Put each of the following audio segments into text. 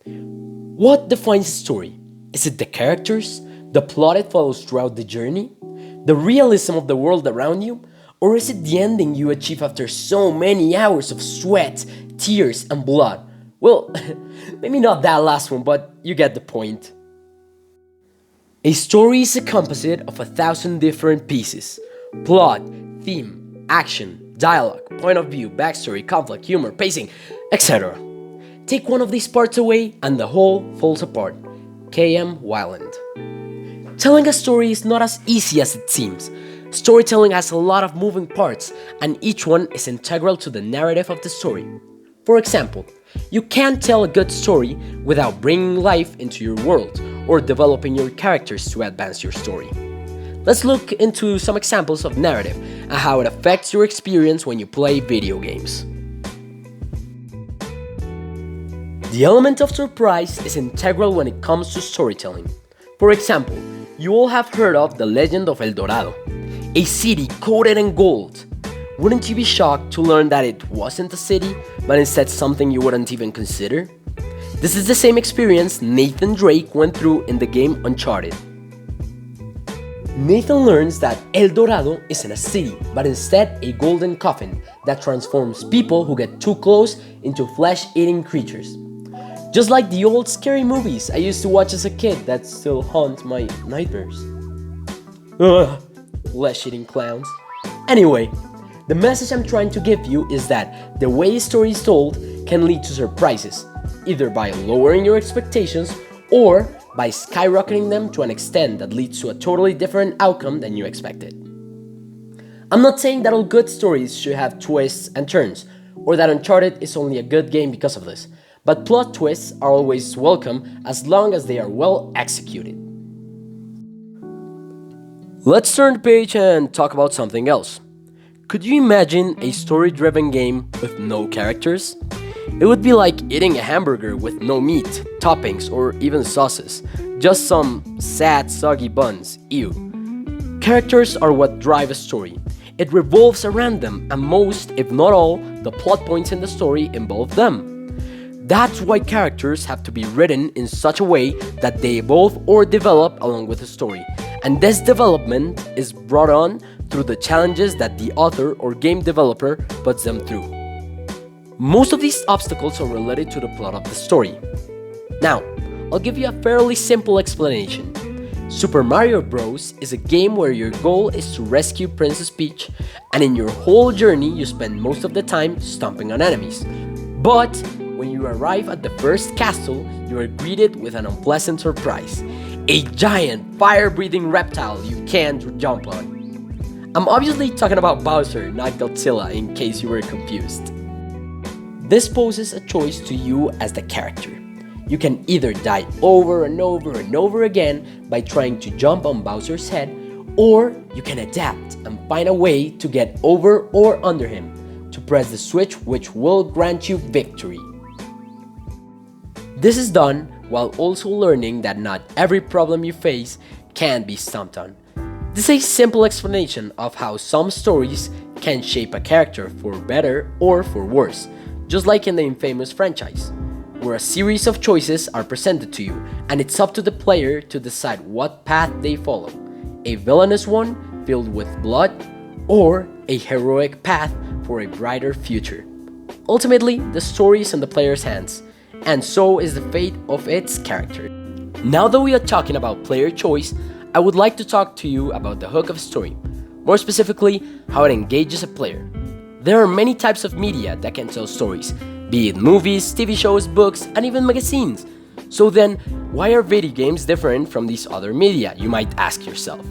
What defines a story? Is it the characters, the plot it follows throughout the journey, the realism of the world around you, or is it the ending you achieve after so many hours of sweat, tears, and blood? Well, maybe not that last one, but you get the point. A story is a composite of 1,000 different pieces: plot, theme, action, dialogue, point of view, backstory, conflict, humor, pacing, etc. Take one of these parts away and the whole falls apart. K.M. Weiland. Telling a story is not as easy as it seems. Storytelling has a lot of moving parts, and each one is integral to the narrative of the story. For example, you can't tell a good story without bringing life into your world or developing your characters to advance your story. Let's look into some examples of narrative and how it affects your experience when you play video games. The element of surprise is integral when it comes to storytelling. For example, you all have heard of the legend of El Dorado, a city coated in gold. Wouldn't you be shocked to learn that it wasn't a city, but instead something you wouldn't even consider? This is the same experience Nathan Drake went through in the game Uncharted. Nathan learns that El Dorado isn't a city, but instead a golden coffin that transforms people who get too close into flesh-eating creatures. Just like the old scary movies I used to watch as a kid that still haunt my nightmares. Ugh, flesh-eating clowns. Anyway, the message I'm trying to give you is that the way a story is told can lead to surprises, either by lowering your expectations or by skyrocketing them to an extent that leads to a totally different outcome than you expected. I'm not saying that all good stories should have twists and turns, or that Uncharted is only a good game because of this, but plot twists are always welcome as long as they are well executed. Let's turn the page and talk about something else. Could you imagine a story-driven game with no characters? It would be like eating a hamburger with no meat, toppings, or even sauces. Just some sad, soggy buns. Ew. Characters are what drive a story. It revolves around them, and most, if not all, the plot points in the story involve them. That's why characters have to be written in such a way that they evolve or develop along with the story. And this development is brought on through the challenges that the author or game developer puts them through. Most of these obstacles are related to the plot of the story. Now, I'll give you a fairly simple explanation. Super Mario Bros. Is a game where your goal is to rescue Princess Peach, and in your whole journey you spend most of the time stomping on enemies. But when you arrive at the first castle, you are greeted with an unpleasant surprise: a giant, fire-breathing reptile you can't jump on. I'm obviously talking about Bowser, not Godzilla, in case you were confused. This poses a choice to you as the character. You can either die over and over and over again by trying to jump on Bowser's head, or you can adapt and find a way to get over or under him, to press the switch which will grant you victory. This is done while also learning that not every problem you face can be stomped on. This is a simple explanation of how some stories can shape a character for better or for worse, just like in the infamous franchise, where a series of choices are presented to you, and it's up to the player to decide what path they follow: a villainous one filled with blood, or a heroic path for a brighter future. Ultimately, the story is in the player's hands, and so is the fate of its character. Now that we are talking about player choice, I would like to talk to you about the hook of a story, more specifically, how it engages a player. There are many types of media that can tell stories, be it movies, TV shows, books, and even magazines. So then, why are video games different from these other media, you might ask yourself?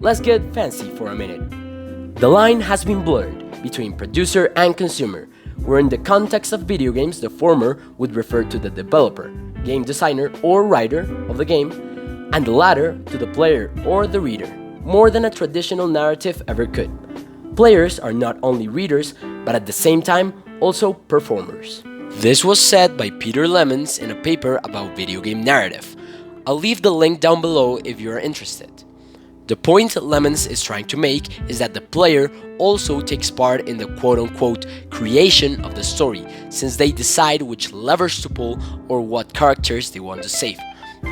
Let's get fancy for a minute. The line has been blurred between producer and consumer, where in the context of video games, the former would refer to the developer, game designer, or writer of the game, and the latter to the player or the reader, more than a traditional narrative ever could. Players are not only readers, but at the same time, also performers. This was said by Peter Lemons in a paper about video game narrative. I'll leave the link down below if you are interested. The point Lemons is trying to make is that the player also takes part in the quote-unquote creation of the story, since they decide which levers to pull or what characters they want to save.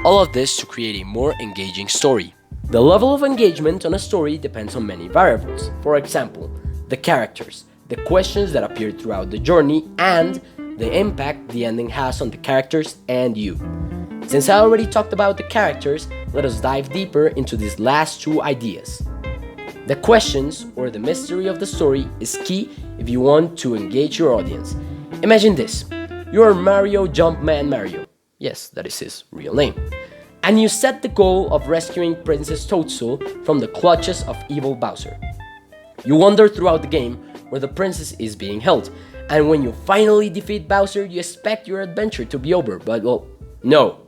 All of this to create a more engaging story. The level of engagement on a story depends on many variables. For example, the characters, the questions that appear throughout the journey, and the impact the ending has on the characters and you. Since I already talked about the characters, let us dive deeper into these last two ideas. The questions, or the mystery of the story, is key if you want to engage your audience. Imagine this: you are Mario Jumpman Mario. Yes, that is his real name. And you set the goal of rescuing Princess Toadstool from the clutches of evil Bowser. You wander throughout the game where the princess is being held, and when you finally defeat Bowser, you expect your adventure to be over, but well, no.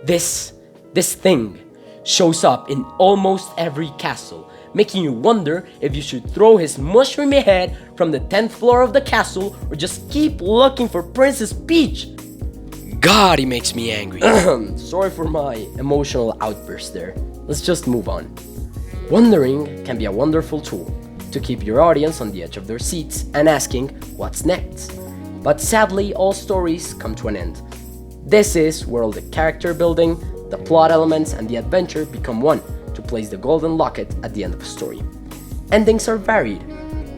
This thing shows up in almost every castle, making you wonder if you should throw his mushroomy head from the 10th floor of the castle or just keep looking for Princess Peach. God, he makes me angry. Sorry for my emotional outburst there. Let's just move on. Wondering can be a wonderful tool to keep your audience on the edge of their seats and asking what's next. But sadly, all stories come to an end. This is where all the character building, the plot elements, and the adventure become one to place the golden locket at the end of a story. Endings are varied.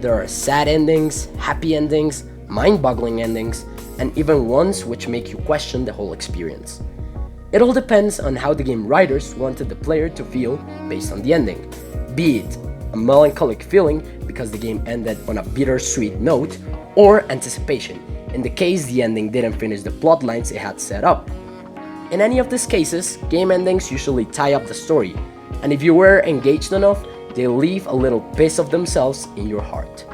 There are sad endings, happy endings, mind-boggling endings, and even ones which make you question the whole experience. It all depends on how the game writers wanted the player to feel based on the ending, be it a melancholic feeling because the game ended on a bittersweet note, or anticipation, in the case the ending didn't finish the plot lines it had set up. In any of these cases, game endings usually tie up the story, and if you were engaged enough, they leave a little piece of themselves in your heart.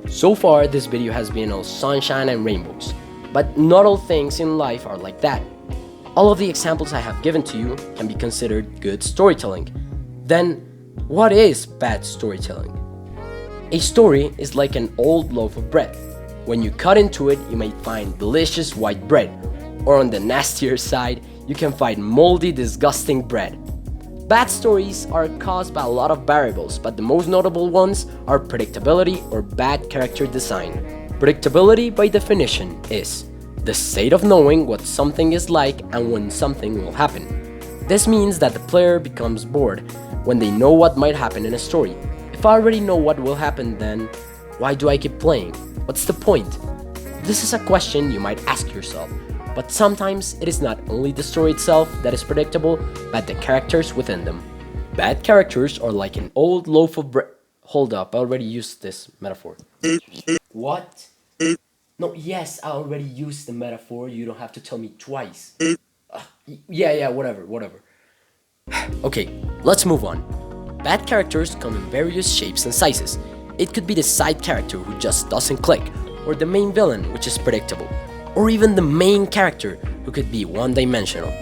So far, this video has been all sunshine and rainbows, but not all things in life are like that. All of the examples I have given to you can be considered good storytelling. Then, what is bad storytelling? A story is like an old loaf of bread. When you cut into it, you may find delicious white bread, or on the nastier side, you can find moldy, disgusting bread. Bad stories are caused by a lot of variables, but the most notable ones are predictability or bad character design. Predictability, by definition, is the state of knowing what something is like and when something will happen. This means that the player becomes bored when they know what might happen in a story. If I already know what will happen, then why do I keep playing? What's the point? This is a question you might ask yourself, but sometimes it is not only the story itself that is predictable, but the characters within them. Bad characters are like an old loaf of bread. Hold up, I already used this metaphor. What? No, yes, I already used the metaphor. You don't have to tell me twice. Yeah, whatever. Okay, let's move on. Bad characters come in various shapes and sizes. It could be the side character who just doesn't click, or the main villain, which is predictable, or even the main character who could be one-dimensional.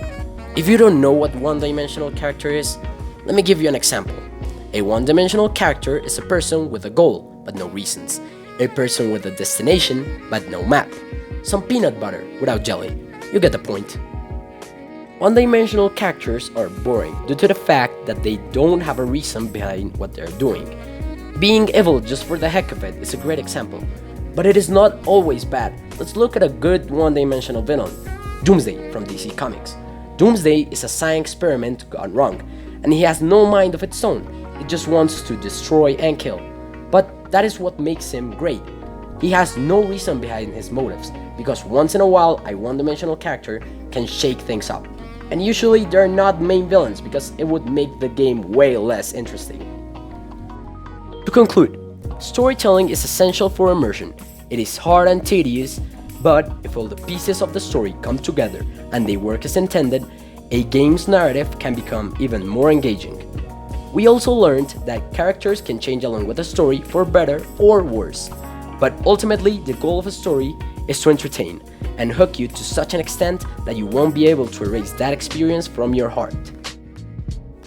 If you don't know what one-dimensional character is, let me give you an example. A one-dimensional character is a person with a goal, but no reasons. A person with a destination, but no map. Some peanut butter without jelly. You get the point. One-dimensional characters are boring due to the fact that they don't have a reason behind what they're doing. Being evil just for the heck of it is a great example, but it is not always bad. Let's look at a good one-dimensional villain, Doomsday from DC Comics. Doomsday is a science experiment gone wrong, and he has no mind of its own. It just wants to destroy and kill. But that is what makes him great. He has no reason behind his motives, because once in a while a one-dimensional character can shake things up. And usually they're not main villains because it would make the game way less interesting. To conclude, storytelling is essential for immersion. It is hard and tedious, but if all the pieces of the story come together and they work as intended, a game's narrative can become even more engaging. We also learned that characters can change along with the story for better or worse, but ultimately the goal of a story is to entertain and hook you to such an extent that you won't be able to erase that experience from your heart.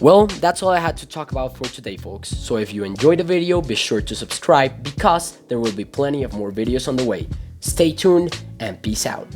Well, that's all I had to talk about for today, folks. So if you enjoyed the video, be sure to subscribe because there will be plenty of more videos on the way. Stay tuned and peace out.